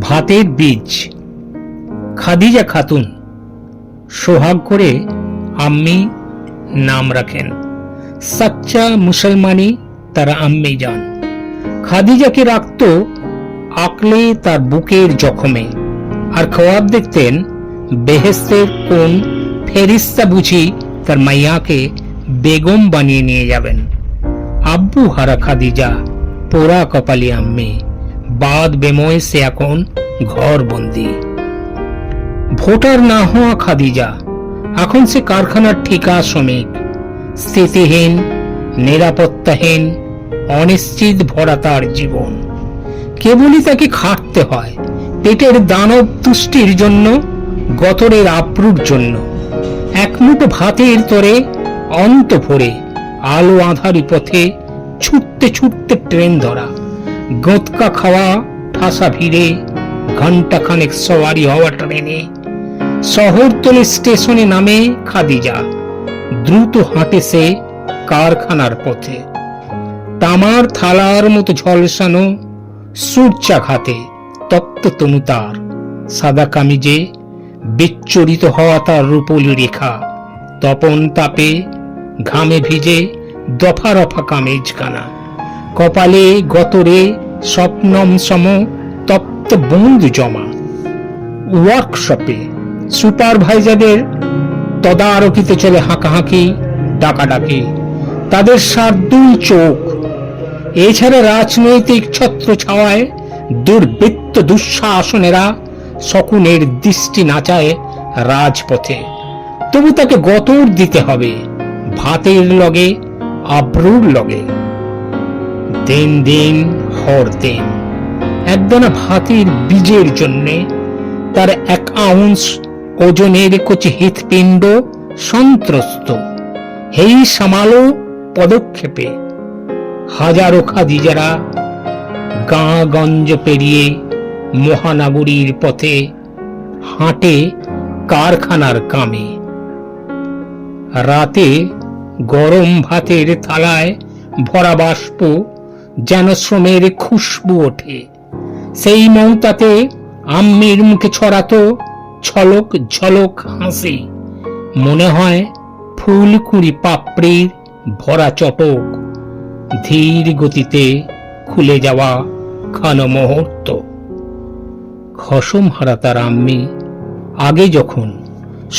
ভাতের বীজ। খাদিজা খাতুন সোহাগ করে আম্মি নাম রাখেন। সচ্চা মুসলমানি তার আম্মি যান। খাদিজাকে রাখত আকলে তার বুকের জখমে, আর খোয়াব দেখতেন বেহেস্তের কোন ফেরিস্তা বুঝি তার মাইয়াকে বেগম বানিয়ে নিয়ে যাবেন। আব্বু হারা খাদিজা, পোড়া কপালি আম্মি, বাদ বেময় সে এখন ঘর বন্দি। ভোটার না হওয়া খাদিজা এখন সে কারখানার ঠিকা শ্রমিক। স্থিতিহীন, নিরাপত্তাহীন, অনিশ্চিত ভরা তার জীবন। কেবলই তাকে খাটতে হয় পেটের দানব তুষ্টির জন্য, গতরের আপ্রুর জন্য। এক মুঠো ভাতের তরে অন্ত ভরে আলো আঁধারি পথে ছুটতে ছুটতে ট্রেন ধরা, গোঁতকা খাওয়া ঠাসা ভিড়ে ঘন্টা খানেক সওয়ারি হওয়া ট্রেনে। শহরতলি স্টেশনে নামে খাদিজা, দ্রুত হাঁটে সে কারখানার পথে। তামার থালার মতো ঝলসানো সূর্যাঘাতে তপ্ত তনু তার, সাদা কামিজে বিচ্ছুরিত হওয়া তার রূপলি রেখা। তপন তাপে ঘামে ভিজে দফা রফা কামিজ কানা, কপালে গতরে স্বপ্নম সম তপ্ত বুঁদ জমা। ওয়ার্কশপে সুপারভাইজারদের তদারকিতে চলে হাঁকাহাঁকি, ডাকাডাকি, তাদের শার্দুল চোখ। এছাড়া রাজনৈতিক ছত্র ছাওয়ায় দুর্বৃত্ত দুঃশাসনেরা শকুনের দৃষ্টি নাচায় রাজপথে। তবু তাকে গতর দিতে হবে ভাতের লগে, আব্রুর লগে। দিন দিন হর দিন একদানা ভাতের বীজের জন্যে তার 1 আউন্স ওজনের কচি হৃৎপিণ্ড সন্ত্রস্ত। এই সামালো পদক্ষেপে হাজারো খাদিজারা গাঁ গঞ্জ পেরিয়ে মহানগরীর পথে হাঁটে কারখানার কামে। রাতে গরম ভাতের থালায় ভরা বাষ্প যেন শ্রমের খুশবু ওঠে। সেই মৌতাতে আম্মির মুখে ছড়াতো ছলক ঝলক হাসি। মনে হয় ফুলকুড়ি পাপড়ির ভরা চটক, ধীর গতিতে খুলে যাওয়া ক্ষণ মুহূর্ত। খসম হারা তার আম্মি আগে যখন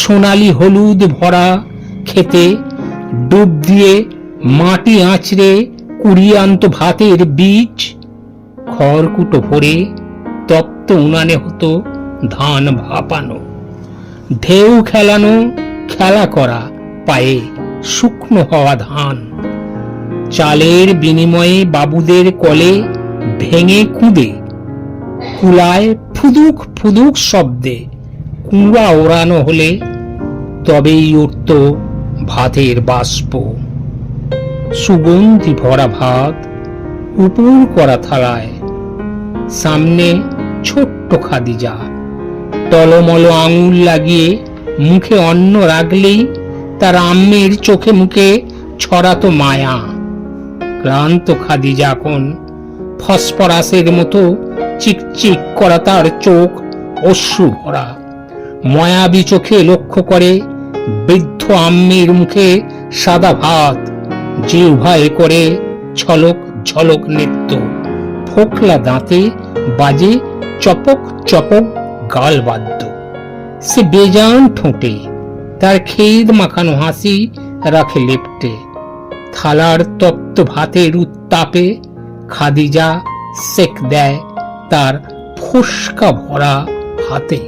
সোনালি হলুদ ভরা খেতে ডুব দিয়ে মাটি আঁচড়ে কুড়িয়ে আনত ভাতের বীজ। খড়কুটো ভরে তপ্ত উনানে হতো ধান ভাপানো, ঢেউ খেলানো, খেলা করা পায়ে শুকনো হওয়া ধান। চালের বিনিময়ে বাবুদের কলে ভেঙে কুঁদে, কুলায় ফুদুক ফুদুক শব্দে কুঁড়া ওড়ানো হলে তবেই উঠত ভাতের বাষ্প। সুগন্ধি ভরা ভাত উপুর করা থালায়, সামনে ছোট্ট খাদিজা টলমল আঙুল লাগিয়ে মুখে অন্ন রাখলেই তার আম্মির চোখে মুখে ছড়াতো মায়া। ক্লান্ত খাদিজা এখন ফসফরাসের মতো চিকচিক করা তার চোখ অশ্রু ভরা। মায়াবী চোখে লক্ষ্য করে বৃদ্ধ আম্মির মুখে সাদা ভাত, জিহ্বায় করে ছলক ঝলক নৃত্য। ফোকলা দাঁতে বাজে চপক চপক গাল বাদ্য। সে বেজান ঠোঁটে তার খেদ মাখানো হাসি রাখে লেপ্টে। থালার তপ্ত ভাতের উত্তাপে খাদিজা সেক দেয় তার ফোস্কা ভরা হাতে।